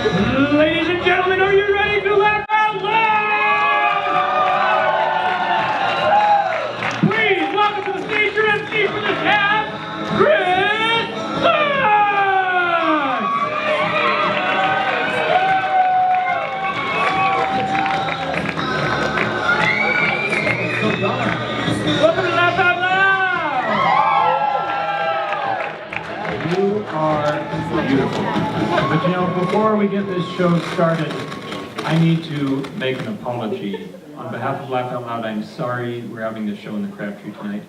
Ladies and gentlemen, are you ready to laugh out loud? Please welcome to the stage your MC for this half, Chris Lodge! Welcome to Laugh Out Loud! You are beautiful. But you know, before we get this show started, I need to make an apology. On behalf of Laugh Out Loud, I'm sorry we're having this show in the Crabtree tonight.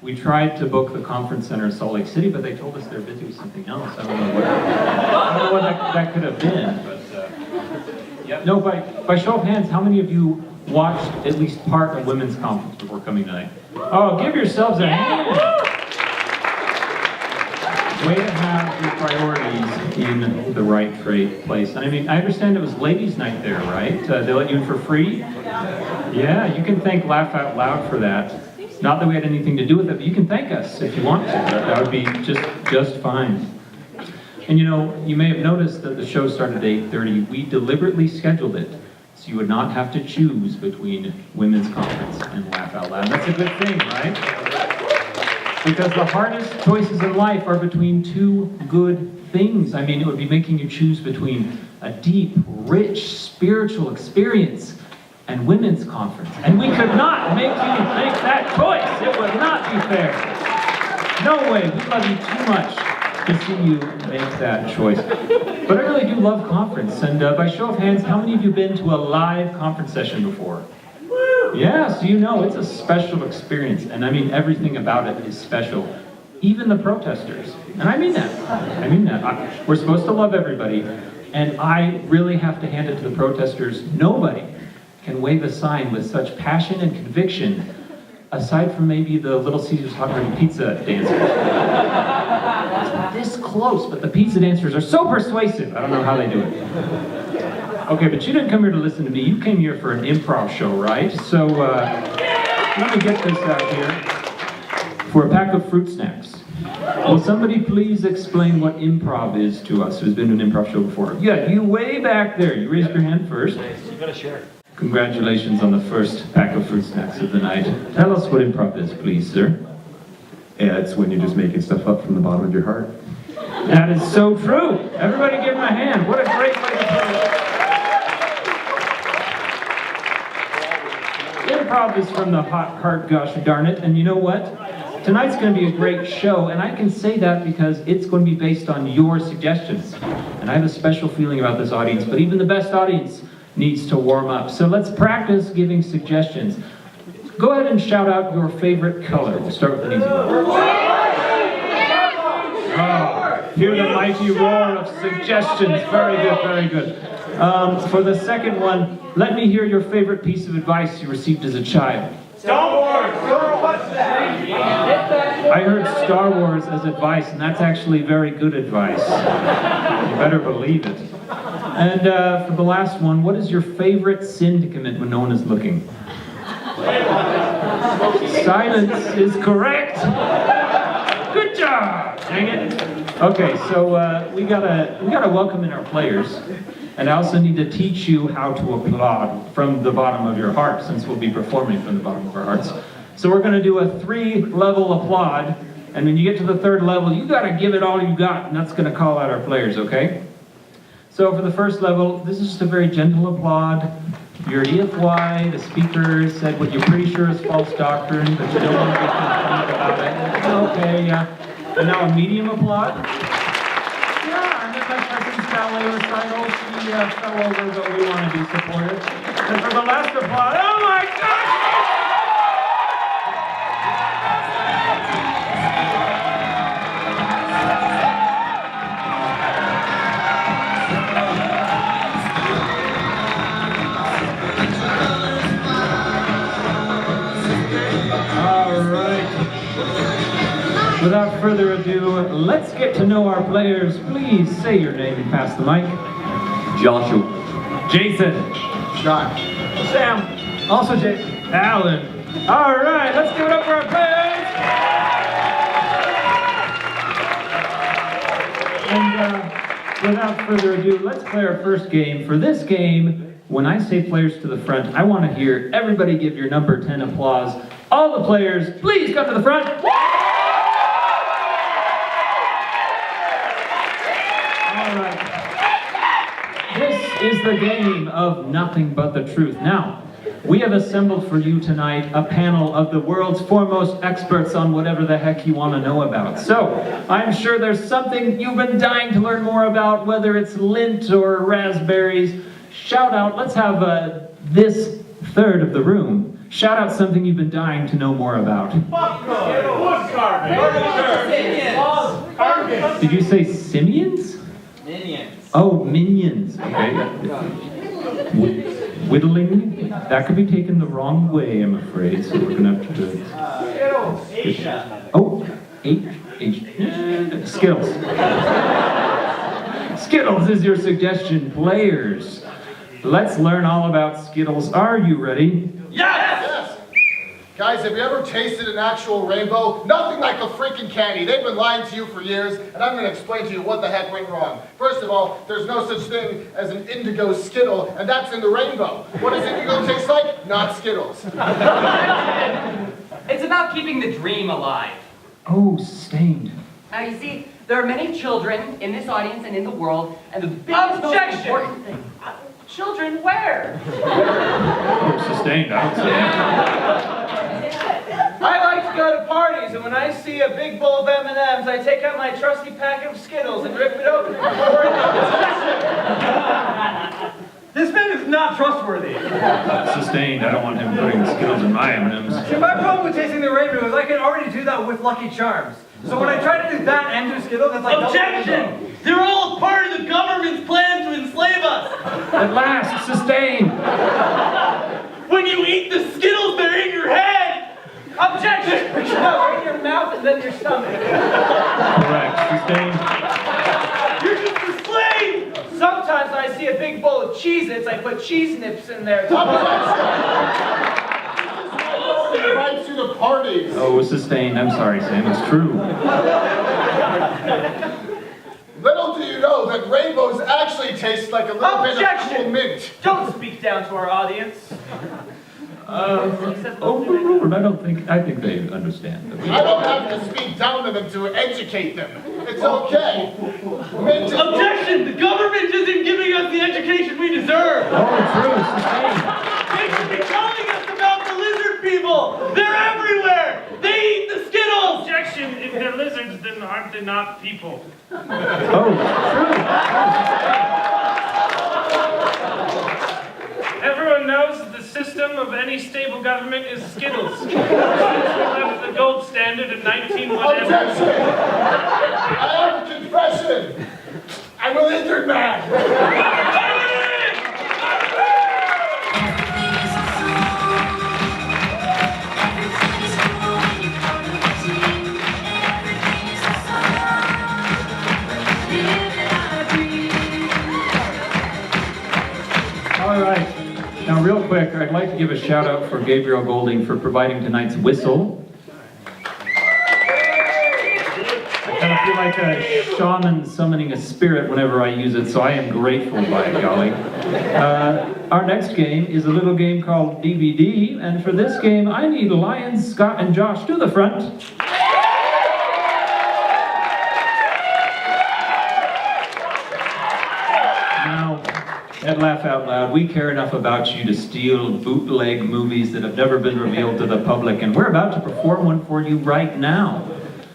We tried to book the conference center in Salt Lake City, but they told us they're busy with something else. I don't know what that could have been, but yeah. No, by show of hands, how many of you watched at least part of women's conference before coming tonight? Oh, give yourselves a hand! Way to have your priorities in the right place. And I mean, I understand it was ladies' night there, right? They let you in for free? Yeah, you can thank Laugh Out Loud for that. Not that we had anything to do with it, but you can thank us if you want to. That would be just fine. And you know, you may have noticed that the show started at 8:30. We deliberately scheduled it so you would not have to choose between women's conference and Laugh Out Loud. That's a good thing, right? Because the hardest choices in life are between two good things. I mean, it would be making you choose between a deep, rich, spiritual experience and women's conference. And we could not make you make that choice. It would not be fair. No way. We love you too much to see you make that choice. But I really do love conference. And by show of hands, how many of you have been to a live conference session before? Yeah, so you know it's a special experience. And I mean, everything about it is special. Even the protesters. And I mean that. We're supposed to love everybody. And I really have to hand it to the protesters. Nobody can wave a sign with such passion and conviction, aside from maybe the Little Caesars Hot Dog Pizza dancers. It's this close, but the pizza dancers are so persuasive. I don't know how they do it. Okay, but you didn't come here to listen to me. You came here for an improv show, right? So let me get this out here. For a pack of fruit snacks. Will somebody please explain what improv is to us who's been to an improv show before? Yeah, you way back there. You raised your hand first. You gotta share. Congratulations on the first pack of fruit snacks of the night. Tell us what improv is, please, sir. Yeah, it's when you're just making stuff up from the bottom of your heart. That is so true. Everybody give him a hand. What a great way to put it. Improv is from the hot heart, gosh darn it. And you know what? Tonight's going to be a great show, and I can say that because it's going to be based on your suggestions. And I have a special feeling about this audience, but even the best audience needs to warm up. So let's practice giving suggestions. Go ahead and shout out your favorite color. We'll start with an easy one. Oh, hear the mighty roar of suggestions. Very good, very good. For the second one, let me hear your favorite piece of advice you received as a child. Star Wars! What's that? I heard Star Wars as advice, and that's actually very good advice. You better believe it. And for the last one, what is your favorite sin to commit when no one is looking? Silence is correct. Good job. Dang it. Okay, so we gotta welcome in our players, and I also need to teach you how to applaud from the bottom of your heart, since we'll be performing from the bottom of our hearts. So we're gonna do a 3-level applaud, and when you get to the 3rd level, you gotta give it all you got, and that's gonna call out our players, okay? So for the first level, this is just a very gentle applaud. Your EFY, the speaker, said what you're pretty sure is false doctrine, but you don't want to get confronted about it. Okay, yeah. And now a medium applaud. Yeah, and then my cousin's ballet recital, she fell over, but we want to be supportive. And for the last applaud, oh my gosh! Without further ado, let's get to know our players. Please say your name and pass the mic. Joshua. Jason. Sean. Sam. Also Jason. Alan. All right, let's give it up for our players. And without further ado, let's play our first game. For this game, when I say players to the front, I want to hear everybody give your number 10 applause. All the players, please come to the front. All right. This is the game of nothing but the truth. Now, we have assembled for you tonight a panel of the world's foremost experts on whatever the heck you want to know about. So, I'm sure there's something you've been dying to learn more about, whether it's lint or raspberries. Shout out, let's have this third of the room. Shout out something you've been dying to know more about. Did you say simians? Minions. Oh, minions. Okay. Whittling? That could be taken the wrong way, I'm afraid, so we're gonna have to... Asia. Oh, Skittles. Skittles is your suggestion, players. Let's learn all about Skittles. Are you ready? Yes! Guys, have you ever tasted an actual rainbow? Nothing like a freaking candy. They've been lying to you for years, and I'm going to explain to you what the heck went wrong. First of all, there's no such thing as an indigo Skittle, and that's in the rainbow. What does indigo taste like? Not Skittles. It's about keeping the dream alive. Oh, Stained. Now, you see, there are many children in this audience and in the world, and the biggest, most important thing... Children where? Oh, Sustained, I would say. I like to go to parties, and when I see a big bowl of M&Ms, I take out my trusty packet of Skittles and rip it open and pour it out. This man is not trustworthy. Sustained, I don't want him putting the Skittles in my M&Ms. See, my problem with tasting the rainbow is I can already do that with Lucky Charms. So when I try to do that and do Skittles, it's like... Objection! They're all part of the government's plan to enslave us! At last, Sustained. When you eat the Skittles, they're in your head! Objection! No, they're in your mouth and then your stomach. Correct, Sustained. You're just a slave! Sometimes when I see a big bowl of Cheez-Its, I put cheese nips in there. Invites you to parties. Oh, Sustained, I'm sorry, Sam, it's true. Little do you know that rainbows actually taste like a little bit of cool mint. Don't speak down to our audience. Overruled, I think they understand. I don't have to speak down to them to educate them. It's okay. Mint is... Objection! The government isn't giving us the education we deserve! Oh, true, Sustained. They should be telling us about the lizard people! They're everywhere! They eat the Skittles! Objection! If they're lizards, then aren't they not people? Oh, true. Everyone knows that the system of any stable government is Skittles. Since we left the gold standard at 19 whatever. Objection! I have a confession. I'm a lizard man. All right. Now, real quick, I'd like to give a shout out for Gabriel Golding for providing tonight's whistle. I kind of feel like a shaman summoning a spirit whenever I use it, so I am grateful by it, golly. Our next game is a little game called DVD, and for this game, I need Lion, Scott, and Josh to the front. Now, at Laugh Out Loud, we care enough about you to steal bootleg movies that have never been revealed to the public, and we're about to perform one for you right now.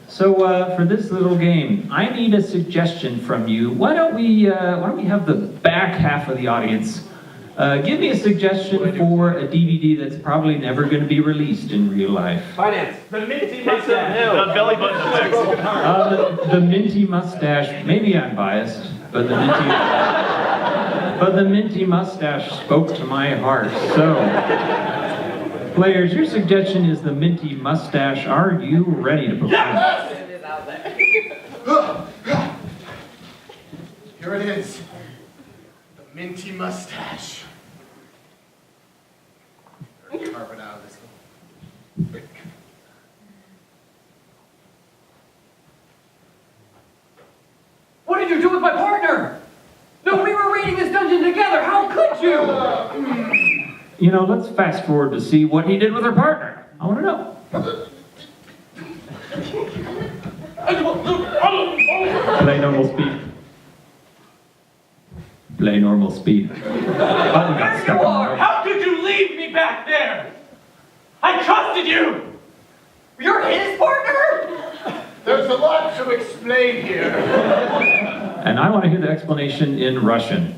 So for this little game, I need a suggestion from you. Why don't we have the back half of the audience give me a suggestion for a DVD that's probably never going to be released in real life. Finance. The minty mustache. The belly button effect. The minty mustache. Maybe I'm biased, but the minty mustache spoke to my heart. So, players, your suggestion is the minty mustache. Are you ready to perform? Yes! Here it is. The minty mustache. Carve it out of this one. What did you do with my partner? let's fast forward to see what he did with her partner. I want to know. Play normal speed. Play normal speed. Button got There stuck you on are! the rope. How could you leave me back there? I trusted you! You're his partner? There's a lot to explain here. And I want to hear the explanation in Russian.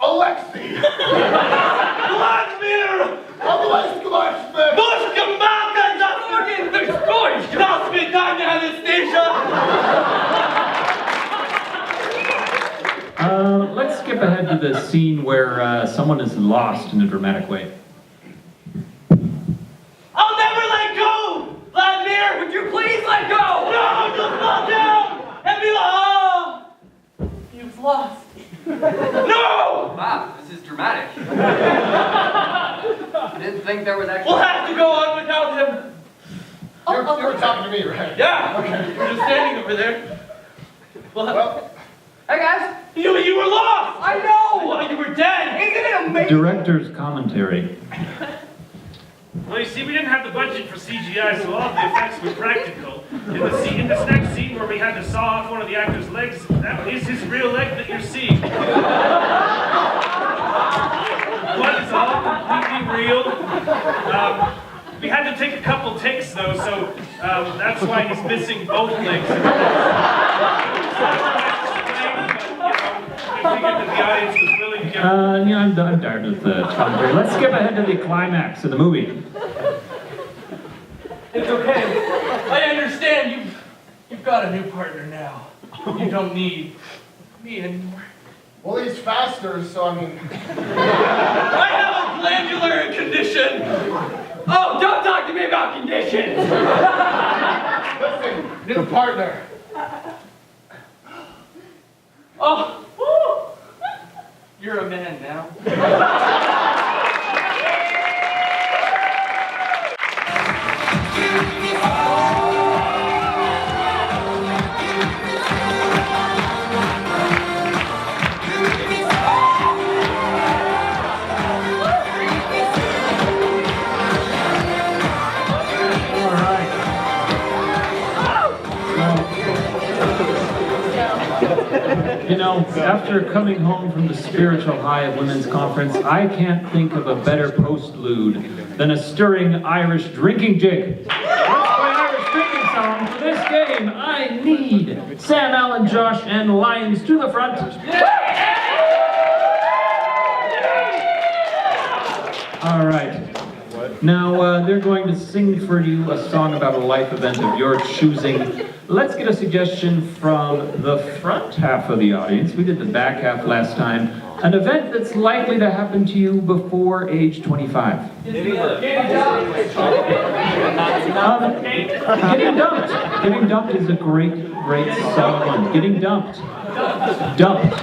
Alexei! Vladimir! Alexei! Pushka Maka Zasorgin! До свидания, Anastasia! Let's skip ahead to the scene where someone is lost in a dramatic way. I'll never let go! Vladimir! Would you please let go? No! Just fall down! And be like, oh! You've lost. No! Wow, this is dramatic. I didn't think there was actually... We'll have to go on without him. You were talking to me, right? Yeah. Okay. You're just standing over there. Well, Hey guys, You were lost! I know! I thought you were dead! Isn't it amazing? Director's commentary. Well, you see, we didn't have the budget for CGI, so all of the effects were practical. In this next scene where we had to saw off one of the actor's legs, that is his real leg that you're seeing. One is all completely real. We had to take a couple takes, though, so that's why he's missing both legs. I figured that the audience was willing to give... I'm tired with the commentary. Let's skip ahead to the climax of the movie. It's okay. I understand. You've got a new partner now. You don't need me anymore. well, he's faster, so I mean... I have a glandular condition. Oh, don't talk to me about conditions! Listen, new partner. Oh, woo. You're a man now. After coming home from the spiritual high of women's conference, I can't think of a better postlude than a stirring Irish drinking jig. Let's play Irish drinking song for this game. I need Sam, Alan, Josh, and Lions to the front. All right. Now, they're going to sing for you a song about a life event of your choosing. Let's get a suggestion from the front half of the audience. We did the back half last time. An event that's likely to happen to you before age 25. Getting dumped. Getting dumped is a great song. Getting dumped. Dumped.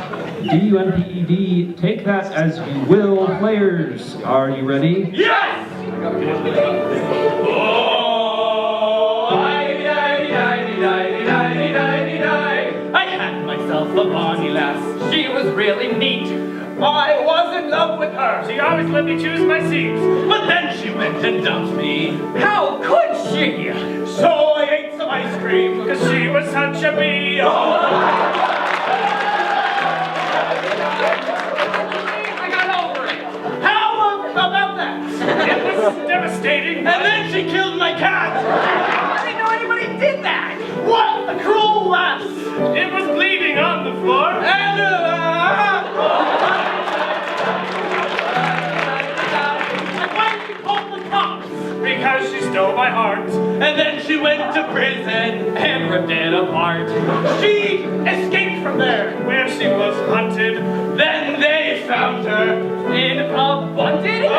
D-U-M-P-E-D. Take that as you will. Players, are you ready? Yes! I had myself a bonny lass. She was really neat. I was in love with her. She always let me choose my seats. But then she went and dumped me. How could she? So I ate some ice cream. Because she was such a bee. I got over it. How about that? It was devastating. And then she killed my cat. I didn't know anybody did that. What a cruel lass. It was bleeding on the floor. And why did she call the cops? Because she stole my heart. And then she went to prison and ripped it apart. She escaped from there. Where she was hunted. Then they found her in a bunted.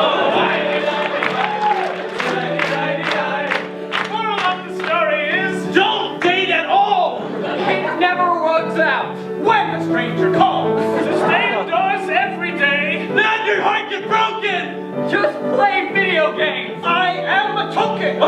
Moral of the story is, Don't date at all It never works out. when a stranger calls. to stay indoors every day. Then your heart gets broken. Just play video games. I am a token.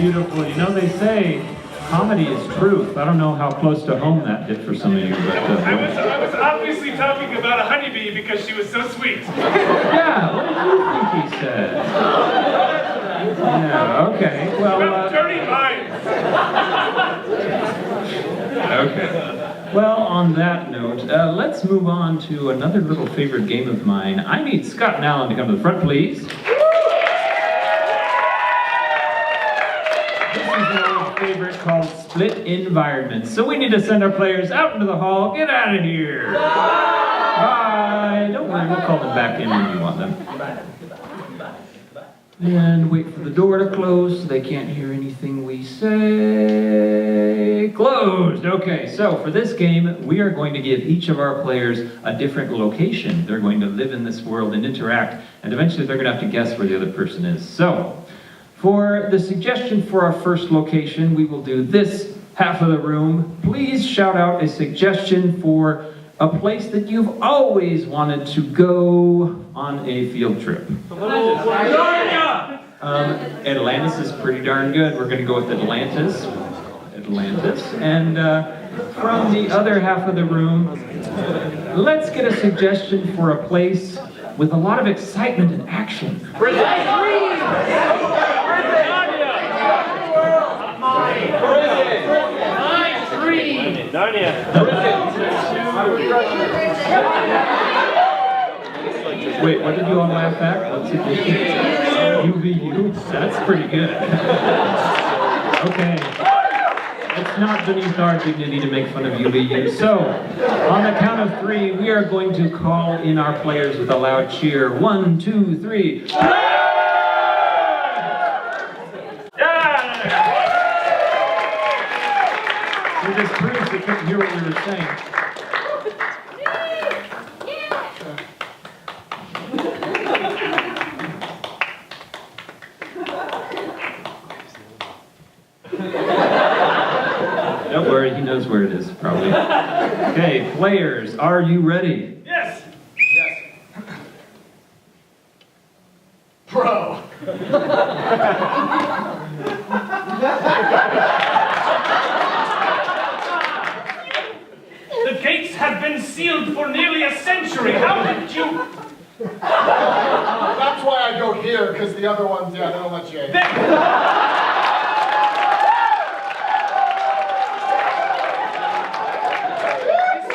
beautiful. You know, they say comedy is truth. I don't know how close to home that hit for some of you, but... I was obviously talking about a honeybee because she was so sweet. Yeah, what did you think he said? Yeah, okay, well... Dirty minds. Okay. Well, on that note, let's move on to another little favorite game of mine. I need Scott and Alan to come to the front, please. This is an old favorite called Split Environments. So we need to send our players out into the hall. Get out of here. Bye. Don't worry, we'll call them back in when you want them. And wait for the door to close so they can't hear anything we say. Closed! Okay, so for this game, we are going to give each of our players a different location. They're going to live in this world and interact, and eventually they're going to have to guess where the other person is. So, for the suggestion for our first location, we will do this half of the room. Please shout out a suggestion for a place that you've always wanted to go on a field trip. Atlantis is pretty darn good. We're going to go with Atlantis. And from the other half of the room, let's get a suggestion for a place with a lot of excitement and action. Wait, what did you all laugh at? What's it? UVU? That's pretty good. Okay. It's not beneath our dignity to make fun of UVU. So, on the count of 3, we are going to call in our players with a loud cheer. 1, 2, 3. We just proved they couldn't hear what we were saying. Don't worry, he knows where it is, probably. Okay, players, are you ready? Yes. Bro. The gates have been sealed for nearly a century. How did you... That's why I go here, because the other ones, yeah, they don't let you in. This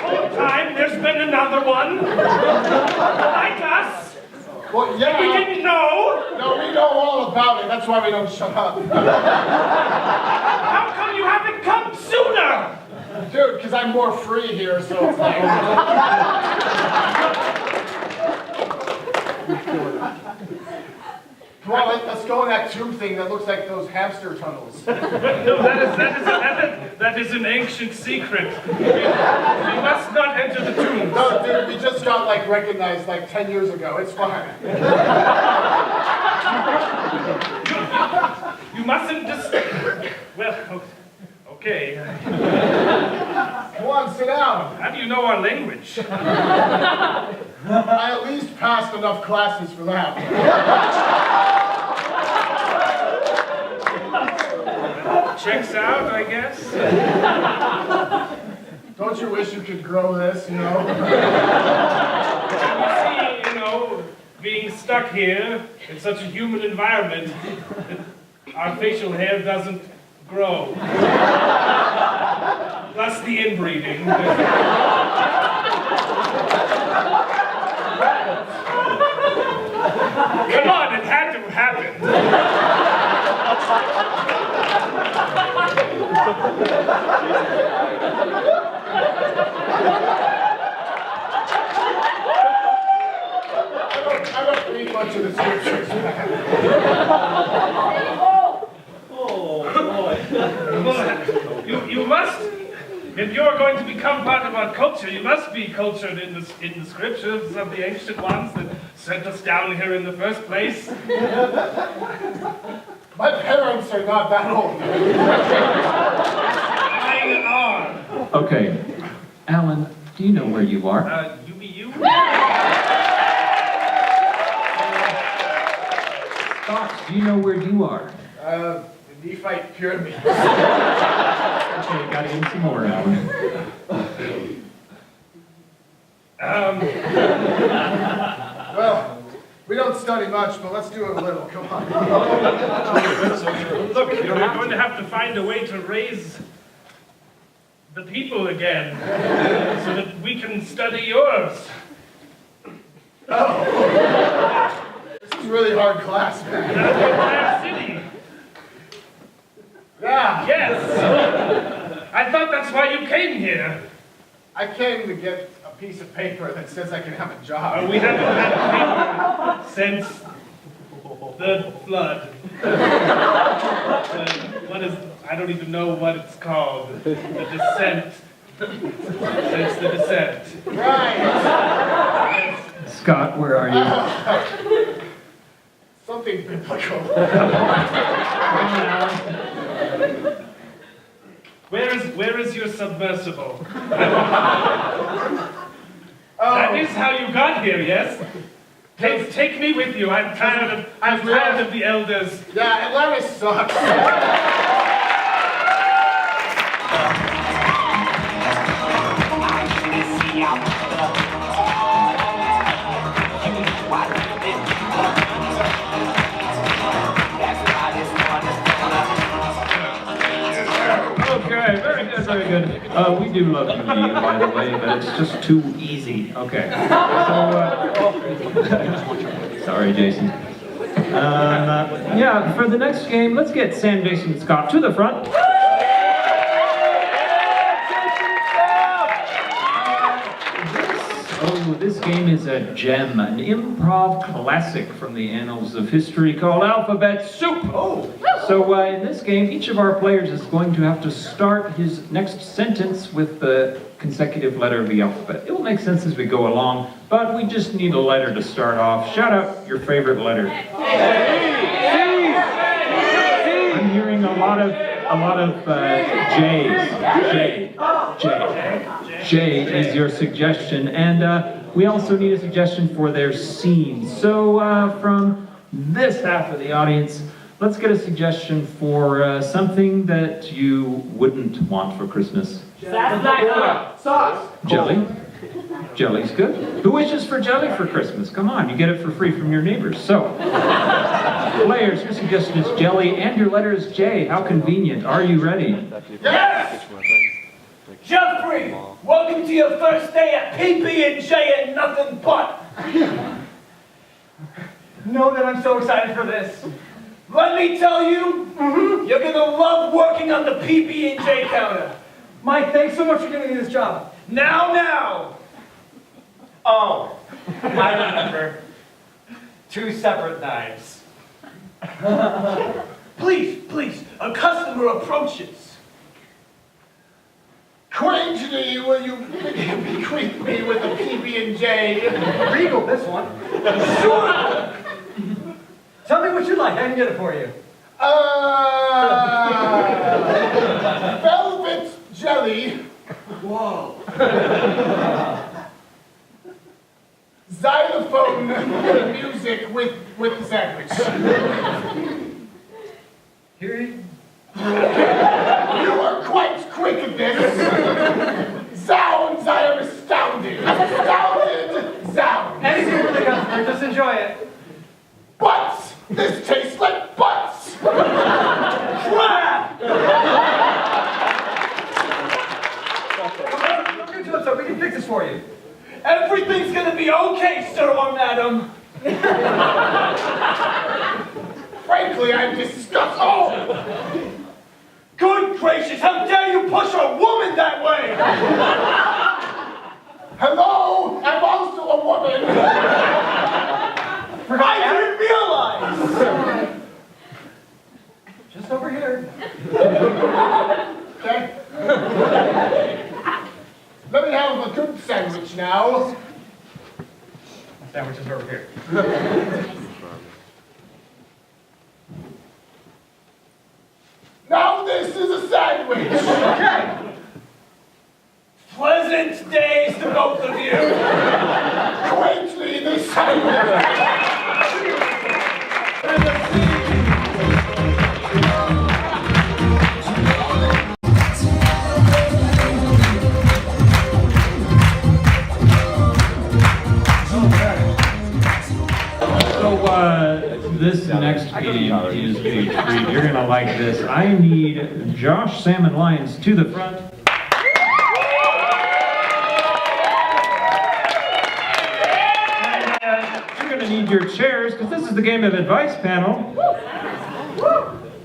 whole time, there's been another one. Like us. Well, yeah. We didn't know. No, we know all about it. That's why we don't shut up. How come you haven't come sooner? Dude, because I'm more free here, so it's like... Come on, let's go in that tube thing that looks like those hamster tunnels. No, that is an ancient secret. We must not enter the tombs. No, dude, we just got, like, recognized, like, 10 years ago. It's fine. You mustn't just... Well, okay. Come on, sit down. How do you know our language? I at least passed enough classes for that. Checks out, I guess. Don't you wish you could grow this, you know? You see, being stuck here in such a humid environment, our facial hair doesn't grow. Plus the inbreeding. Come on, it had to have happened. I don't read much of the scriptures. You must, if you're going to become part of our culture, you must be cultured in the scriptures of the ancient ones that sent us down here in the first place. My parents are not that old. Hang on. Okay, Alan, do you know where you are? UBU? Scott, do you know where you are? Nephite pyramid. Okay, gotta give him some more now. Well, we don't study much, but let's do it a little. Come on. Look, we're going to have to find a way to raise the people again so that we can study yours. This is really hard class, man. The entire city. Yeah. Yes. I thought that's why you came here. I came to get a piece of paper that says I can have a job. We haven't had paper since the flood. What is, I don't even know what it's called. The descent. Since the descent. Right. Scott, where are you? Something biblical. Where is your submersible? That is how you got here, yes? Take me with you. I'm tired of the elders. Yeah, Atlanta sucks. Okay, very good, very good. We do love you, by the way, but it's just too easy. Okay. So, sorry, Jason. Yeah, for the next game, let's get Sam, Jason, Scott to the front. This game is a gem, an improv classic from the annals of history called Alphabet Soup. So in this game, each of our players is going to have to start his next sentence with the consecutive letter of the alphabet. It will make sense as we go along, but we just need a letter to start off. Shout out your favorite letter. I'm hearing a lot of J's. J is your suggestion, and we also need a suggestion for their scene. So from this half of the audience, let's get a suggestion for something that you wouldn't want for Christmas. Sauce. Jelly. Jelly's good. Who wishes for jelly for Christmas? Come on, you get it for free from your neighbors. So, players, your suggestion is jelly, and your letter is J. How convenient. Are you ready? Yes! Jeffrey, welcome to your first day at PB&J and nothing but. Know that I'm so excited for this. Let me tell you, you're gonna love working on the PB&J counter. Mike, thanks so much for giving me this job. Now! Oh, I remember. 2 separate knives. Please, a customer approaches. Quaintly, will you bequeath me with a PB&J? Regal, this one. Sure! Tell me what you like. I can get it for you. Velvet jelly. Whoa. Xylophone music with the sandwich. You are quite quick at this. Zounds, I am astounded. Astounded, zounds. Anything for the customer. Just enjoy it. Butts! This tastes like butts! Crap! Look into it so we can fix this for you. Everything's gonna be okay, sir or madam. Frankly, I'm disgusted. Oh! Good gracious, how dare you push a woman that way? Hello, I'm also a woman. I didn't realize. Just over here. Okay. Let me have a good sandwich now. Sandwich is over here. Now this is a sandwich. Okay. Pleasant days to both of you. Quaintly, this sandwich. this next game is a treat. You're gonna like this. I need Josh, Sam, and Lions to the front. You're gonna need your chairs, because this is the game of advice panel.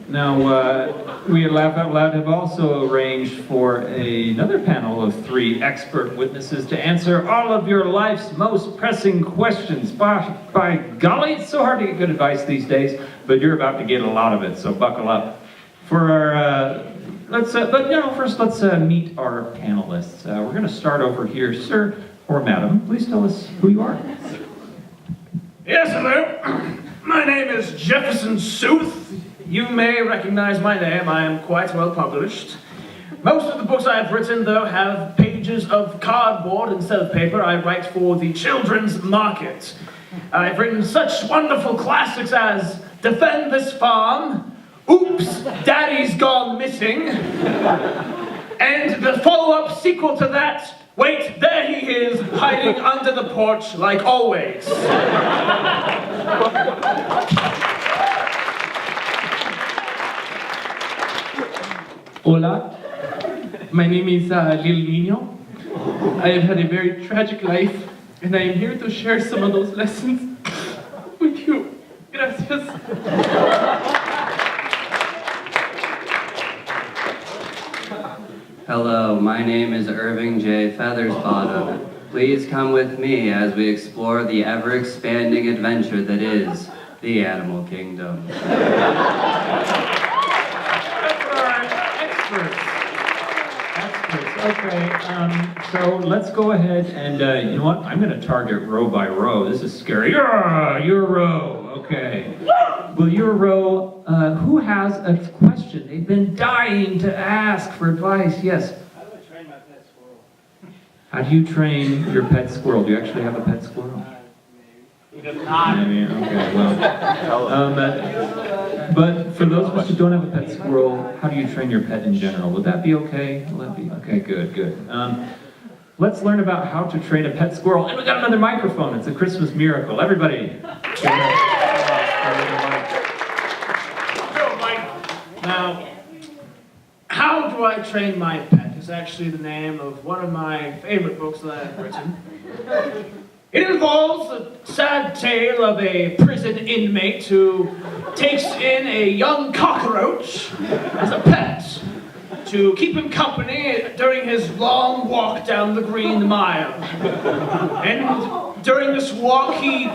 Now, we at Laugh Out Loud have also arranged for another panel of 3 expert witnesses to answer all of your life's most pressing questions. By golly, it's so hard to get good advice these days, but you're about to get a lot of it, so buckle up. For our, first let's meet our panelists. We're gonna start over here. Sir or madam, please tell us who you are. Yes, hello. My name is Jefferson Sooth. You may recognize my name. I am quite well published. Most of the books I have written, though, have pages of cardboard instead of paper. I write for the children's market. I've written such wonderful classics as Defend This Farm, Oops, Daddy's Gone Missing, and the follow-up sequel to that, Wait, there he is, hiding under the porch like always. Hola, my name is Lil Nino. I have had a very tragic life, and I am here to share some of those lessons with you. Gracias. Hello, my name is Irving J. Feathersbottom. Please come with me as we explore the ever-expanding adventure that is the animal kingdom. Okay, so let's go ahead and, you know what, I'm going to target row by row. This is scary. Your row, okay. Well, your row, who has a question they've been dying to ask for advice? Yes? How do I train my pet squirrel? How do you train your pet squirrel? Do you actually have a pet squirrel? He does not. Maybe, okay, well. But for those of us who don't have a pet squirrel, how do you train your pet in general? Would that be okay? Will that be okay? Good, good. Let's learn about how to train a pet squirrel. And we got another microphone. It's a Christmas miracle. Everybody. Now, How Do I Train My Pet is actually the name of one of my favorite books that I've written. It involves a sad tale of a prison inmate who takes in a young cockroach as a pet to keep him company during his long walk down the Green Mile. And during this walk, he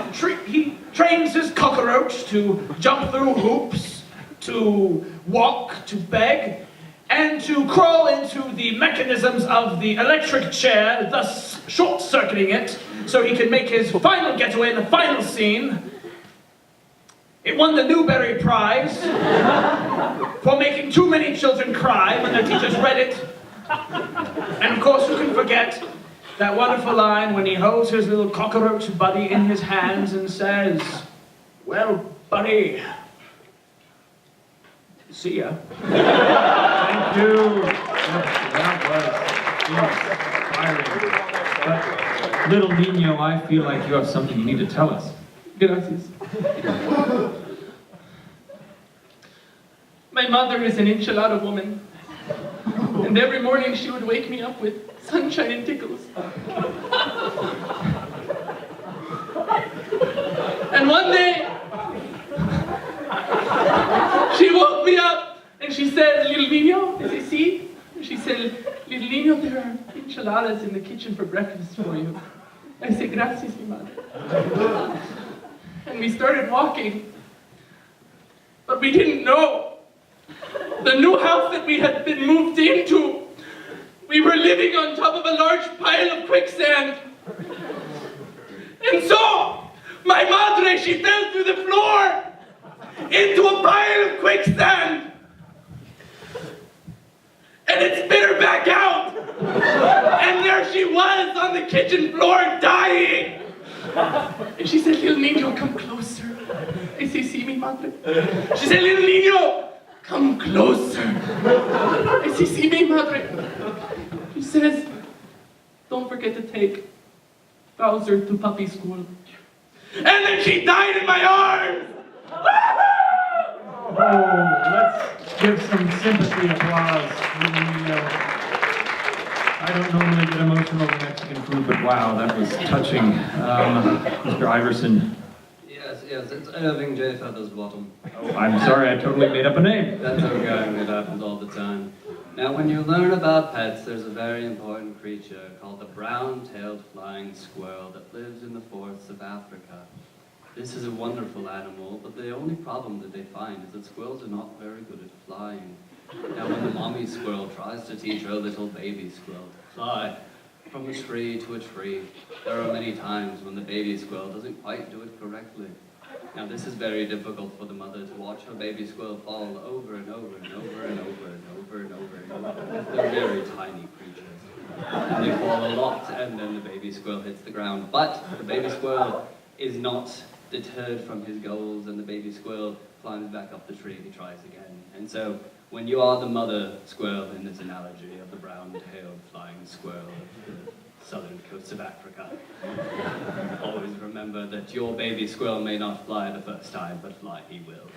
trains his cockroach to jump through hoops, to walk, to beg, and to crawl into the mechanisms of the electric chair, thus short-circuiting it, so he can make his final getaway in the final scene. It won the Newbery Prize for making too many children cry when their teachers read it. And of course, who can forget that wonderful line when he holds his little cockroach buddy in his hands and says, "Well, buddy, see ya." Thank you. That was inspiring. But, little Nino, I feel like you have something you need to tell us. Gracias. My mother is an enchilada woman, and every morning she would wake me up with sunshine and tickles. And one day, she woke me up and she said, "Little Nino, is it see?" She said, "Little Nino, there are enchiladas in the kitchen for breakfast for you." I said, "Gracias, mi madre." And we started walking. But we didn't know. The new house that we had been moved into, we were living on top of a large pile of quicksand. And so, my madre, she fell through the floor into a pile of quicksand. And it spit her back out. And there she was on the kitchen floor dying. And she said, "Little Nino, come closer." I say, "See me, madre?" She said, "Little Nino, come closer." I say, "See me, madre?" She says, "Don't forget to take Bowser to puppy school." And then she died in my arms. let's give some sympathy applause. I don't normally get emotional over Mexican food, but wow, that was touching. Mr. Iverson. Yes, it's Irving J. Feathersbottom. Oh, I'm sorry, I totally made up a name. That's okay, it happens all the time. Now, when you learn about pets, there's a very important creature called the brown-tailed flying squirrel that lives in the forests of Africa. This is a wonderful animal, but the only problem that they find is that squirrels are not very good at flying. Now, when the mommy squirrel tries to teach her little baby squirrel to fly from a tree to a tree, there are many times when the baby squirrel doesn't quite do it correctly. Now, this is very difficult for the mother to watch her baby squirrel fall over and over and over and over and over and over and over. They're very tiny creatures. And they fall a lot, and then the baby squirrel hits the ground. But the baby squirrel is not deterred from his goals, and the baby squirrel climbs back up the tree and he tries again. And so, when you are the mother squirrel in this analogy of the brown-tailed flying squirrel of the southern coast of Africa, always remember that your baby squirrel may not fly the first time, but fly he will.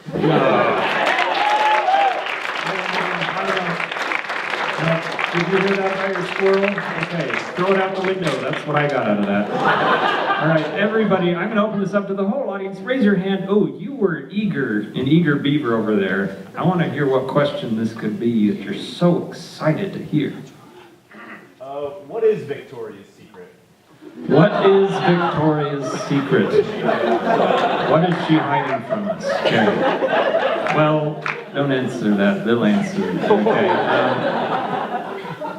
Did you hear that by your squirrel? Okay, throw it out the window. That's what I got out of that. All right, everybody, I'm going to open this up to the whole audience. Raise your hand. Oh, you were an eager beaver over there. I want to hear what question this could be that you're so excited to hear. What is Victoria's secret? What is Victoria's secret? What is she hiding from us, Jerry? Well, don't answer that. They'll answer it. Okay.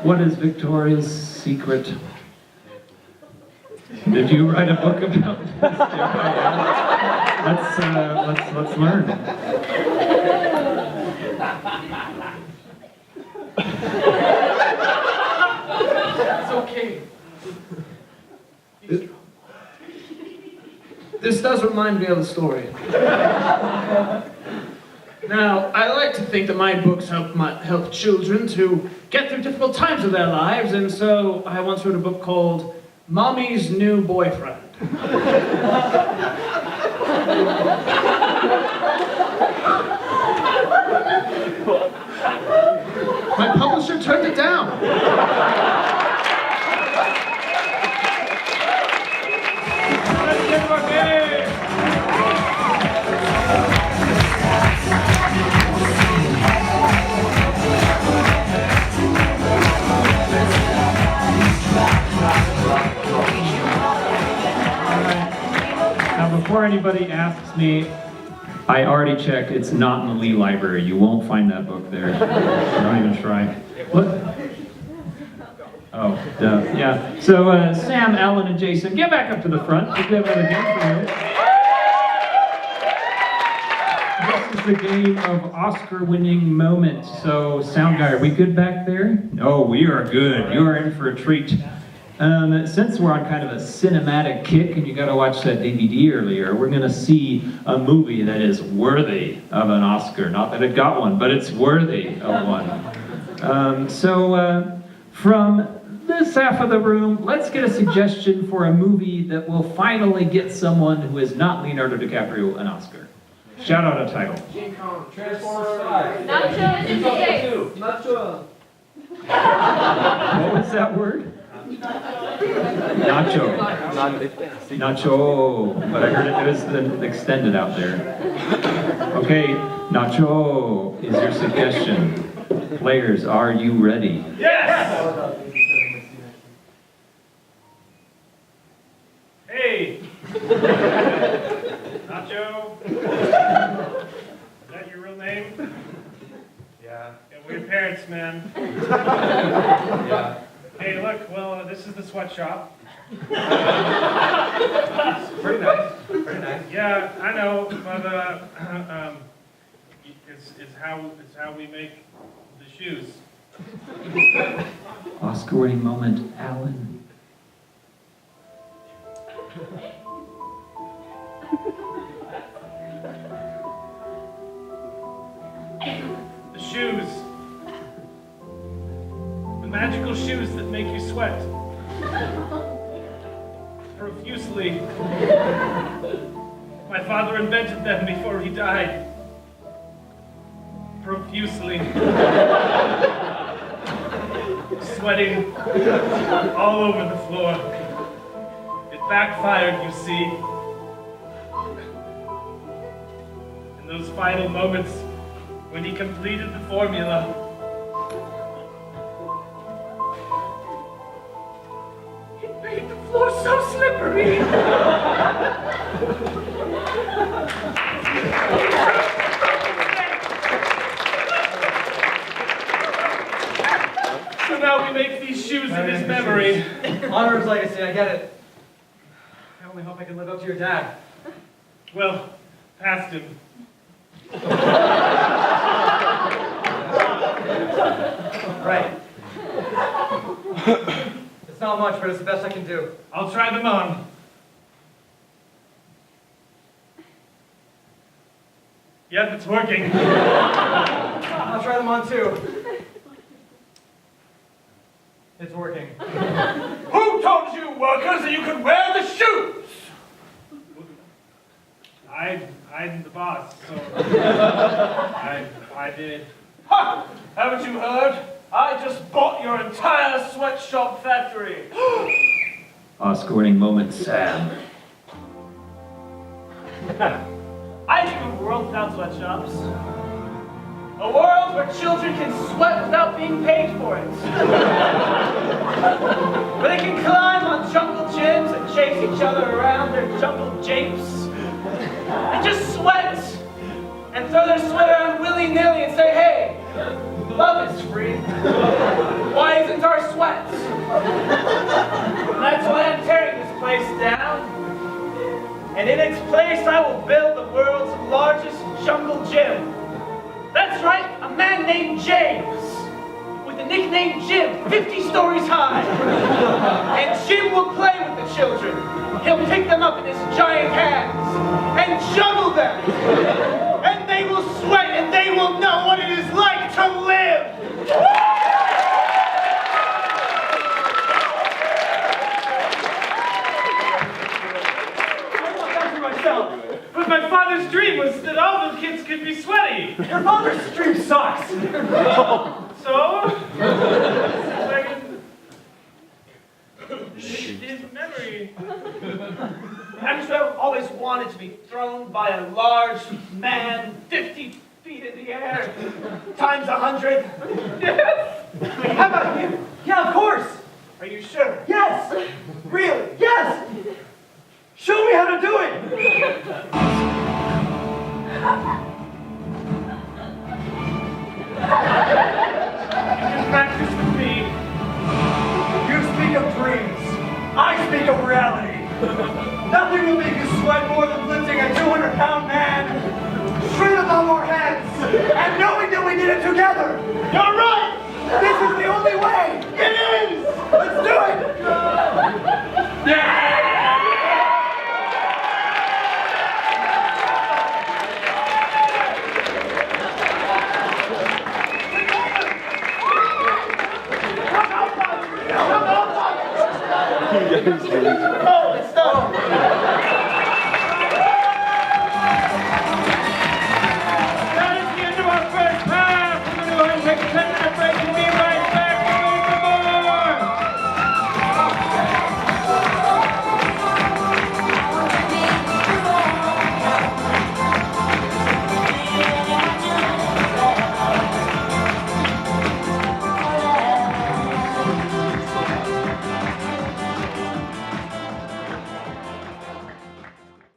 What is Victoria's secret? Did you write a book about this? Let's learn. It's okay. This does remind me of a story. Now, I like to think that my books help children to get through difficult times of their lives, and so I once wrote a book called Mommy's New Boyfriend. My publisher turned it down. Before anybody asks me, I already checked. It's not in the Lee Library. You won't find that book there. Don't even try. Look. Oh, duh. Yeah. So, Sam, Alan, and Jason, get back up to the front. Let's have another game for you. This is the game of Oscar-winning moment. So, sound guy, are we good back there? Oh, we are good. You are in for a treat. Since we're on kind of a cinematic kick and you got to watch that DVD earlier, we're going to see a movie that is worthy of an Oscar. Not that it got one, but it's worthy of one. From this half of the room, let's get a suggestion for a movie that will finally get someone who is not Leonardo DiCaprio an Oscar. Shout out a title. King Kong, Transformers 5. Nacho. Nacho. What was that word? Nacho. Nacho. But I heard it was extended out there. Okay, Nacho is your suggestion. Players, are you ready? Yes! Hey! Nacho? Is that your real name? Yeah. Got weird parents, man. Yeah. Hey, look, well, this is the sweatshop. Pretty nice. Pretty nice. Yeah, I know, but it's how we make the shoes. Oscar-winning moment, Alan. The shoes. The magical shoes that make you sweat. Profusely. My father invented them before he died. profusely, sweating all over the floor. It backfired, you see. In those final moments, when he completed the formula, it made the floor so slippery. So now we make these shoes in his memory. Honor his legacy, I get it. I only hope I can live up to your dad. Well, past him. Right. It's not much, but it's the best I can do. I'll try them on. Yep, it's working. I'll try them on too. It's working. Who told you, workers, that you could wear the shoes? I'm the boss, so I did. Ha! Haven't you heard? I just bought your entire sweatshop factory. Oscar-winning moment, Sam. I dream of a world without sweatshops. A world where children can sweat without being paid for it. Where they can climb on jungle gyms and chase each other around their jungle japes. And just sweat. And throw their sweat around willy-nilly and say, hey, love is free. Why isn't our sweat? And that's why I'm tearing this place down. And in its place, I will build the world's largest jungle gym. That's right, a man named James, with the nickname Jim, 50 stories high. And Jim will play with the children. He'll pick them up in his giant hands and juggle them. And they will sweat and they will know what it is like to live. But my father's dream was that all the kids could be sweaty. Your father's dream sucks. So? His memory. I've always wanted to be thrown by a large man 50 feet in the air, times 100. How about you? Yeah, of course. Are you sure? Yes. Really? Yes. Show me how to do it. You can practice with me. You speak of dreams. I speak of reality. Nothing will make you sweat more than lifting a 200-pound man straight above our heads and knowing that we did it together. You're right. This is the only way. It is. Let's do it. Yeah. Oh, it's done.